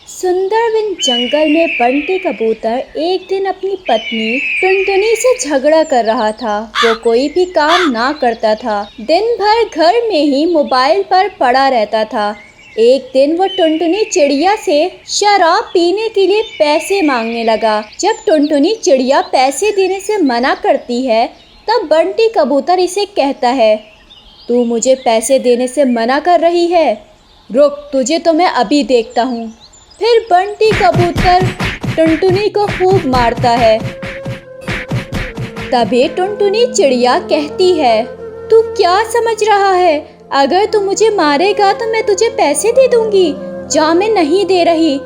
सुंदर बिन जंगल में बंटी कबूतर एक दिन अपनी पत्नी टुनटुनी से झगड़ा कर रहा था। वो कोई भी काम ना करता था, दिन भर घर में ही मोबाइल पर पड़ा रहता था। एक दिन वो टुनटुनी चिड़िया से शराब पीने के लिए पैसे मांगने लगा। जब टुनटुनी चिड़िया पैसे देने से मना करती है, तब बंटी कबूतर इसे कहता है, तू मुझे पैसे देने से मना कर रही है? रुक, तुझे तो मैं अभी देखता हूँ। फिर बंटी कबूतर टुनटुनी को खूब मारता है। तभी टुनटुनी चिड़िया कहती है, तू क्या समझ रहा है? अगर तू मुझे मारेगा तो मैं तुझे पैसे दे दूंगी। जा, मैं नहीं दे रही।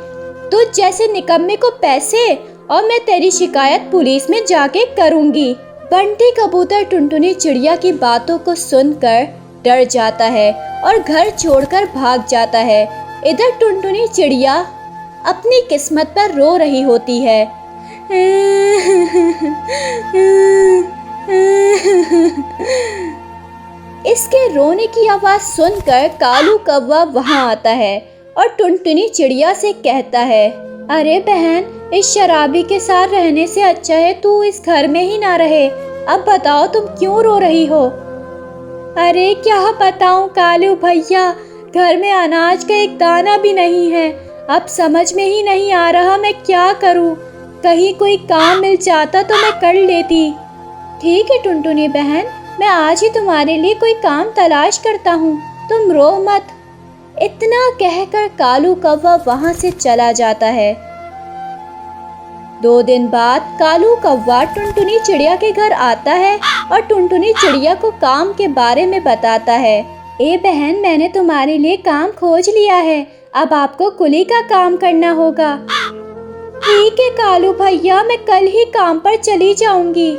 तुझ जैसे निकम्मे को पैसे, और मैं तेरी शिकायत पुलिस में जाके करूंगी। बंटी कबूतर टुनटुनी चिड़िया की बातों को सुनकर डर जाता है और घर छोड़कर भाग जाता है। इधर टुनटुनी चिड़िया अपनी किस्मत पर रो रही होती है। इसके रोने की आवाज सुनकर कालू कौवा वहां आता है और टुनटुनी चिड़िया से कहता है, अरे बहन, इस शराबी के साथ रहने से अच्छा है तू इस घर में ही ना रहे। अब बताओ तुम क्यों रो रही हो? अरे क्या बताऊं कालू भैया, घर में अनाज का एक दाना भी नहीं है। अब समझ में ही नहीं आ रहा मैं क्या करूं। कहीं कोई काम मिल जाता तो मैं कर लेती। ठीक है टुनटुनी बहन, मैं आज ही तुम्हारे लिए कोई काम तलाश करता हूँ, तुम रो मत। इतना कहकर कालू कौवा वहां से चला जाता है। 2 दिन बाद कालू कौवा टुनटुनी चिड़िया के घर आता है और टुनटुनी चिड़िया को काम के बारे में बताता है। ए बहन, मैंने तुम्हारे लिए काम खोज लिया है, अब आपको कुली का काम करना होगा। ठीक है कालू भैया, मैं कल ही काम पर चली जाऊंगी।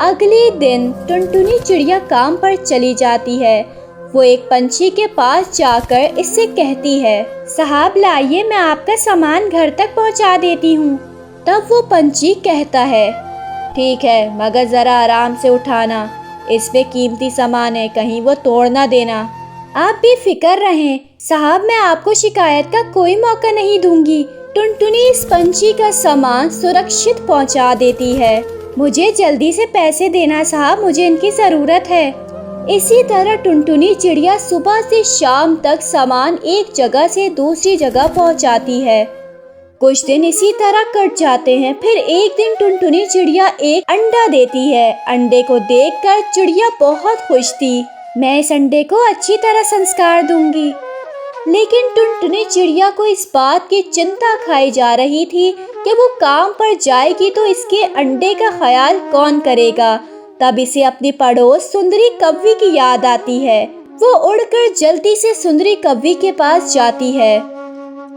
अगले दिन टुनटुनी चिड़िया काम पर चली जाती है। वो एक पंछी के पास जाकर इससे कहती है, साहब लाइए, मैं आपका सामान घर तक पहुंचा देती हूँ। तब वो पंछी कहता है, ठीक है, मगर जरा आराम से उठाना, इसमें कीमती सामान है, कहीं वो तोड़ ना देना। आप बेफिक्र रहें साहब, मैं आपको शिकायत का कोई मौका नहीं दूंगी। टुनटुनी इस पंछी का सामान सुरक्षित पहुंचा देती है। मुझे जल्दी से पैसे देना साहब, मुझे इनकी जरूरत है। इसी तरह टुनटुनी चिड़िया सुबह से शाम तक सामान एक जगह से दूसरी जगह पहुंचाती है। कुछ दिन इसी तरह कट जाते हैं। फिर एक दिन टुनटुनी चिड़िया एक अंडा देती है। अंडे को देखकर चिड़िया बहुत खुश थी। मैं इस अंडे को अच्छी तरह संस्कार दूंगी। लेकिन टुनटुनी चिड़िया को इस बात की चिंता खाई जा रही थी कि वो काम पर जाएगी तो इसके अंडे का ख्याल कौन करेगा। तब इसे अपनी पड़ोस सुंदरी कौवी की याद आती है। वो उड़कर जल्दी से सुंदरी कौवी के पास जाती है।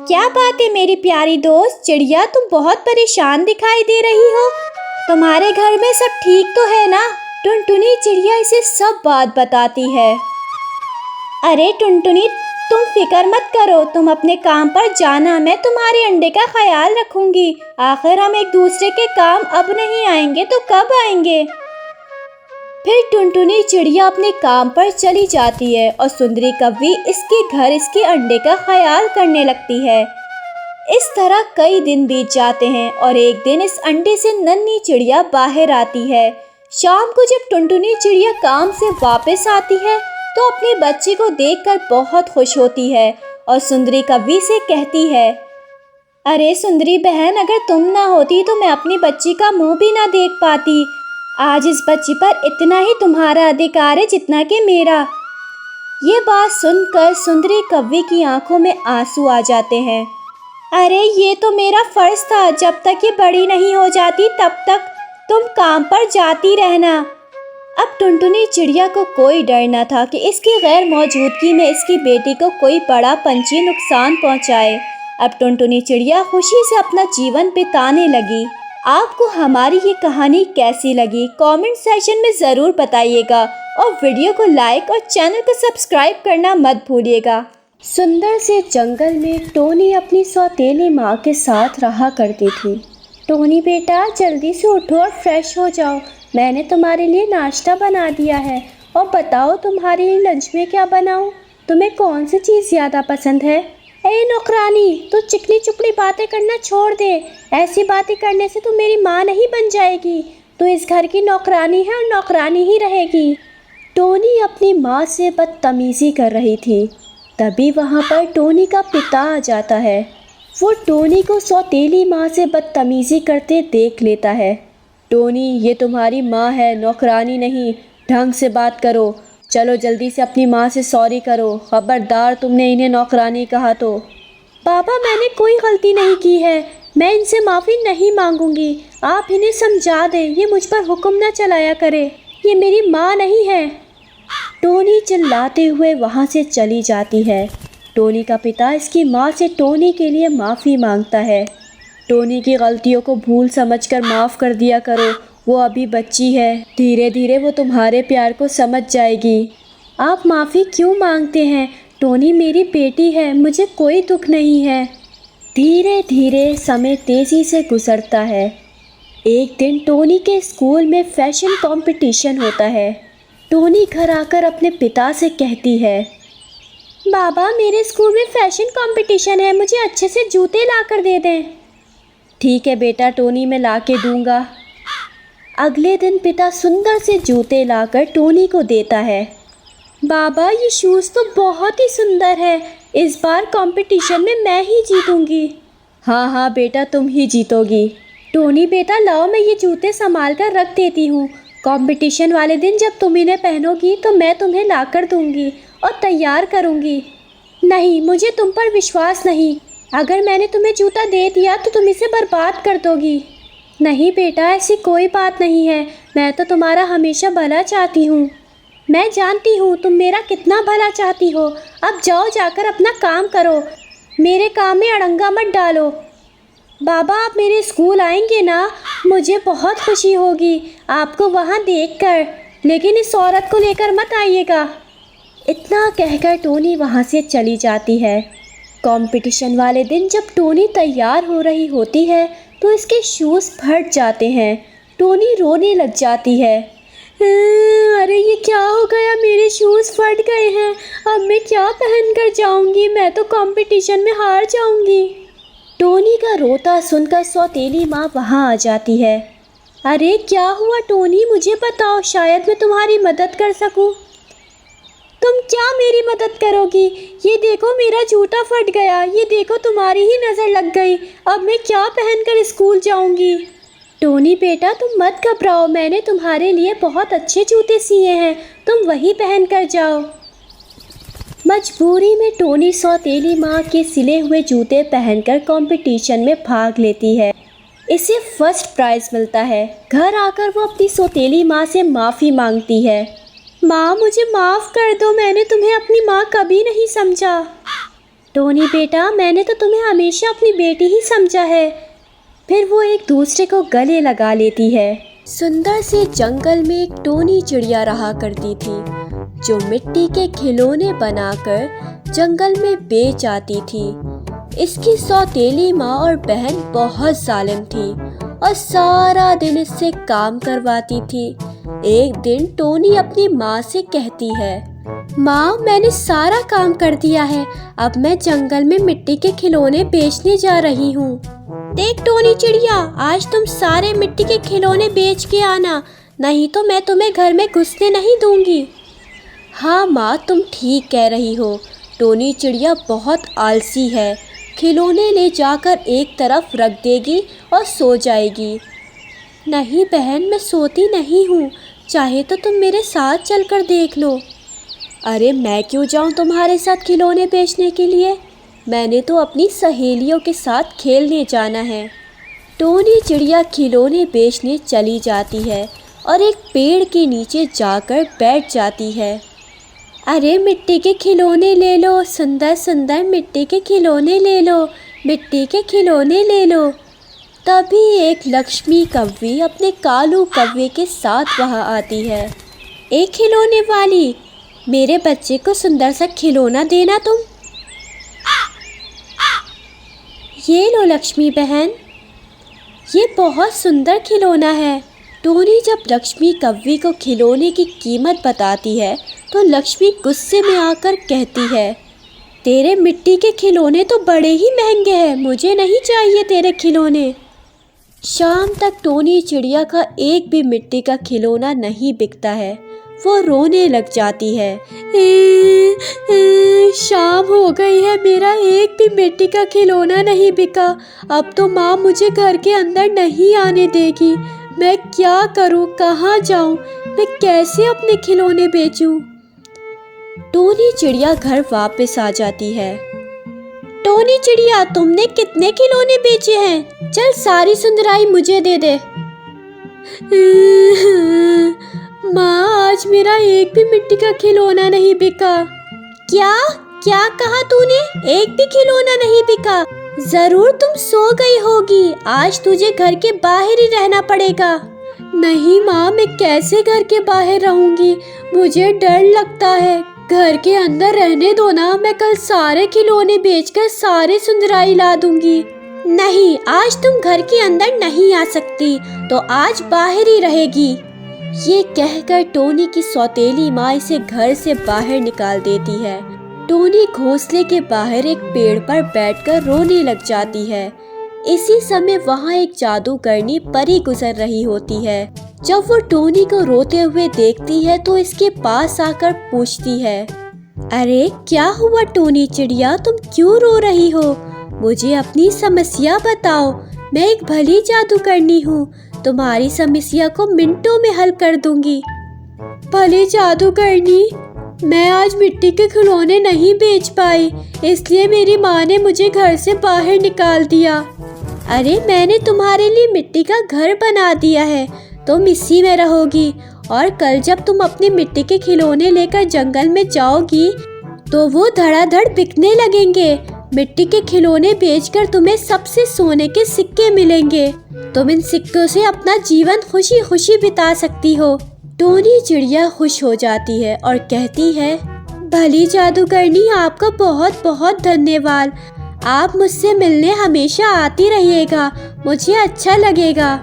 क्या बात है मेरी प्यारी दोस्त चिड़िया, तुम बहुत परेशान दिखाई दे रही हो। तुम्हारे घर में सब ठीक तो है ना? टुनटुनी चिड़िया इसे सब बात बताती है। अरे टुनटुनी, तुम फिक्र मत करो, तुम अपने काम पर जाना, मैं तुम्हारे अंडे का ख्याल रखूंगी। आखिर हम एक दूसरे के काम अब नहीं आएंगे तो कब आएंगे? फिर टुनटुनी चिड़िया अपने काम पर चली जाती है और सुंदरी कौवी इसके घर इसके अंडे का ख्याल करने लगती है। इस तरह कई दिन बीत जाते हैं और एक दिन इस अंडे से नन्ही चिड़िया बाहर आती है। शाम को जब टुनटुनी चिड़िया काम से वापस आती है तो अपने बच्चे को देखकर बहुत खुश होती है और सुंदरी कौवी से कहती है, अरे सुंदरी बहन, अगर तुम ना होती तो मैं अपनी बच्ची का मुंह भी ना देख पाती। आज इस बच्ची पर इतना ही तुम्हारा अधिकार है जितना कि मेरा। ये बात सुनकर सुंदरी कौवी की आंखों में आंसू आ जाते हैं। अरे ये तो मेरा फर्ज था, जब तक ये बड़ी नहीं हो जाती तब तक तुम काम पर जाती रहना। अब टुनटुनी चिड़िया को कोई डर न था कि इसकी गैर मौजूदगी में इसकी बेटी को कोई बड़ा पंछी नुकसान पहुंचाए। अब टुनटुनी चिड़िया खुशी से अपना जीवन बिताने लगी। आपको हमारी ये कहानी कैसी लगी कमेंट सेक्शन में ज़रूर बताइएगा और वीडियो को लाइक और चैनल को सब्सक्राइब करना मत भूलिएगा। सुंदर से जंगल में टोनी अपनी सौतेली माँ के साथ रहा करती थी। टोनी बेटा, जल्दी से उठो और फ्रेश हो जाओ, मैंने तुम्हारे लिए नाश्ता बना दिया है और बताओ तुम्हारे लंच में क्या बनाऊं? तुम्हें कौन सी चीज़ ज़्यादा पसंद है? ए नौकरानी, तू चिकनी चुपड़ी बातें करना छोड़ दे। ऐसी बातें करने से तू मेरी माँ नहीं बन जाएगी। तू इस घर की नौकरानी है और नौकरानी ही रहेगी। टोनी अपनी माँ से बदतमीज़ी कर रही थी। तभी वहाँ पर टोनी का पिता आ जाता है। वो टोनी को सौतेली माँ से बदतमीज़ी करते देख लेता है। टोनी, ये तुम्हारी माँ है, नौकरानी नहीं। ढंग से बात करो। चलो जल्दी से अपनी माँ से सॉरी करो। खबरदार तुमने इन्हें नौकरानी कहा तो। पापा, मैंने कोई गलती नहीं की है। मैं इनसे माफ़ी नहीं मांगूंगी। आप इन्हें समझा दें, ये मुझ पर हुक्म न चलाया करे। ये मेरी माँ नहीं है। टोनी चिल्लाते हुए वहाँ से चली जाती है। टोनी का पिता इसकी माँ से टोनी के लिए माफ़ी मांगता है। टोनी की गलतियों को भूल समझकर माफ़ कर दिया करो। वो अभी बच्ची है, धीरे धीरे वो तुम्हारे प्यार को समझ जाएगी। आप माफ़ी क्यों मांगते हैं? टोनी मेरी बेटी है, मुझे कोई दुख नहीं है। धीरे धीरे समय तेज़ी से गुजरता है। एक दिन टोनी के स्कूल में फैशन कंपटीशन होता है। टोनी घर आकर अपने पिता से कहती है, बाबा, मेरे स्कूल में फैशन कंपटीशन है, मुझे अच्छे से जूते ला कर दे दें। ठीक है बेटा टोनी, मैं ला के दूँगा। अगले दिन पिता सुंदर से जूते लाकर टोनी को देता है। बाबा, ये शूज़ तो बहुत ही सुंदर है। इस बार कंपटीशन में मैं ही जीतूंगी। हाँ हाँ बेटा, तुम ही जीतोगी। टोनी बेटा, लाओ, मैं ये जूते संभाल कर रख देती हूँ। कंपटीशन वाले दिन जब तुम इन्हें पहनोगी तो मैं तुम्हें ला कर दूँगी और तैयार करूँगी। नहीं, मुझे तुम पर विश्वास नहीं। अगर मैंने तुम्हें जूता दे दिया तो तुम इसे बर्बाद कर दोगी। नहीं बेटा, ऐसी कोई बात नहीं है। मैं तो तुम्हारा हमेशा भला चाहती हूँ। मैं जानती हूँ तुम मेरा कितना भला चाहती हो। अब जाओ, जाकर अपना काम करो। मेरे काम में अड़ंगा मत डालो। बाबा, आप मेरे स्कूल आएंगे ना? मुझे बहुत खुशी होगी आपको वहाँ देखकर, लेकिन इस औरत को लेकर मत आइएगा। इतना कहकर टोनी वहाँ से चली जाती है। कंपटीशन वाले दिन जब टोनी तैयार हो रही होती है तो इसके शूज़ फट जाते हैं। टोनी रोने लग जाती है। अरे ये क्या हो गया, मेरे शूज़ फट गए हैं। अब मैं क्या पहन कर जाऊंगी? मैं तो कंपटीशन में हार जाऊंगी। टोनी का रोता सुनकर सौतेली माँ वहाँ आ जाती है। अरे क्या हुआ टोनी, मुझे बताओ, शायद मैं तुम्हारी मदद कर सकूं। तुम क्या मेरी मदद करोगी? ये देखो, मेरा जूता फट गया। ये देखो, तुम्हारी ही नज़र लग गई। अब मैं क्या पहनकर स्कूल जाऊंगी? टोनी बेटा, तुम मत घबराओ, मैंने तुम्हारे लिए बहुत अच्छे जूते सिए हैं, तुम वही पहन कर जाओ। मजबूरी में टोनी सौतेली माँ के सिले हुए जूते पहनकर कंपटीशन में भाग लेती है। इसे फर्स्ट प्राइज़ मिलता है। घर आकर वो अपनी सौतेली माँ से माफ़ी मांगती है। माँ, मुझे माफ़ कर दो, मैंने तुम्हें अपनी माँ कभी नहीं समझा। टोनी बेटा, मैंने तो तुम्हें हमेशा अपनी बेटी ही समझा है। फिर वो एक दूसरे को गले लगा लेती है। सुंदर से जंगल में एक टोनी चिड़िया रहा करती थी, जो मिट्टी के खिलौने बनाकर जंगल में बेच आती थी। इसकी सौतेली माँ और बहन बहुत जालिम थी और सारा दिन इससे काम करवाती थी। एक दिन टोनी अपनी माँ से कहती है, माँ, मैंने सारा काम कर दिया है, अब मैं जंगल में मिट्टी के खिलौने बेचने जा रही हूँ। देख टोनी चिड़िया, आज तुम सारे मिट्टी के खिलौने बेच के आना, नहीं तो मैं तुम्हें घर में घुसने नहीं दूंगी। हाँ माँ, तुम ठीक कह रही हो। टोनी चिड़िया बहुत आलसी है, खिलौने ले जाकर एक तरफ रख देगी और सो जाएगी। नहीं बहन, मैं सोती नहीं हूँ, चाहे तो तुम मेरे साथ चलकर देख लो। अरे मैं क्यों जाऊँ तुम्हारे साथ खिलौने बेचने के लिए? मैंने तो अपनी सहेलियों के साथ खेलने जाना है। टोनी चिड़िया खिलौने बेचने चली जाती है और एक पेड़ के नीचे जाकर बैठ जाती है। अरे मिट्टी के खिलौने ले लो, सुंदर सुंदर मिट्टी के खिलौने ले लो, मिट्टी के खिलौने ले लो। तभी एक लक्ष्मी कव्वी अपने कालू कव्वे के साथ वहाँ आती है। एक खिलौने वाली, मेरे बच्चे को सुंदर सा खिलौना देना तुम। ये लो लक्ष्मी बहन, ये बहुत सुंदर खिलौना है। टोनी जब लक्ष्मी कौवे को खिलौने की कीमत बताती है तो लक्ष्मी गुस्से में आकर कहती है, तेरे मिट्टी के खिलौने तो बड़े ही महंगे हैं, मुझे नहीं चाहिए तेरे खिलौने। शाम तक टोनी चिड़िया का एक भी मिट्टी का खिलौना नहीं बिकता है। वो रोने लग जाती है। शाम हो गई है, मेरा एक भी मिट्टी का खिलौना नहीं बिका। अब तो माँ मुझे घर के अंदर नहीं आने देगी। मैं क्या करूँ, कहाँ जाऊँ, मैं कैसे अपने खिलौने बेचूँ। टोनी चिड़िया घर वापस आ जाती है। टोनी चिड़िया, तुमने कितने खिलौने बेचे हैं? चल सारी सुंदराई मुझे दे दे। माँ, आज मेरा एक भी मिट्टी का खिलौना नहीं बिका। क्या क्या कहा तूने? एक भी खिलौना नहीं बिका? जरूर तुम सो गई होगी। आज तुझे घर के बाहर ही रहना पड़ेगा। नहीं माँ, मैं कैसे घर के बाहर रहूंगी? मुझे डर लगता है। घर के अंदर रहने दो ना, मैं कल सारे खिलौने बेचकर सारे सुंदराई ला दूंगी। नहीं, आज तुम घर के अंदर नहीं आ सकती, तो आज बाहर ही रहेगी। ये कहकर टोनी की सौतेली माँ इसे घर से बाहर निकाल देती है। टोनी घोंसले के बाहर एक पेड़ पर बैठकर रोने लग जाती है। इसी समय वहाँ एक जादूगरनी परी गुजर रही होती है। जब वो टोनी को रोते हुए देखती है तो इसके पास आकर पूछती है, अरे क्या हुआ टोनी चिड़िया, तुम क्यों रो रही हो? मुझे अपनी समस्या बताओ। मैं एक भली जादूगरनी हूँ, तुम्हारी समस्या को मिनटों में हल कर दूंगी। भली जादूगरनी, मैं आज मिट्टी के खिलौने नहीं बेच पाई, इसलिए मेरी माँ ने मुझे घर से बाहर निकाल दिया। अरे मैंने तुम्हारे लिए मिट्टी का घर बना दिया है, तुम इसी में रहोगी, और कल जब तुम अपने मिट्टी के खिलौने लेकर जंगल में जाओगी तो वो धड़ाधड़ बिकने लगेंगे। मिट्टी के खिलौने बेचकर तुम्हें सबसे सोने के सिक्के मिलेंगे। तुम इन सिक्कों से अपना जीवन खुशी खुशी बिता सकती हो। टोनी चिड़िया खुश हो जाती है और कहती है, भली जादूगरनी, आपका बहुत बहुत धन्यवाद। आप मुझसे मिलने हमेशा आती रहिएगा, मुझे अच्छा लगेगा।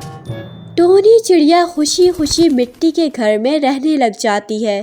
टोनी चिड़िया खुशी खुशी मिट्टी के घर में रहने लग जाती है।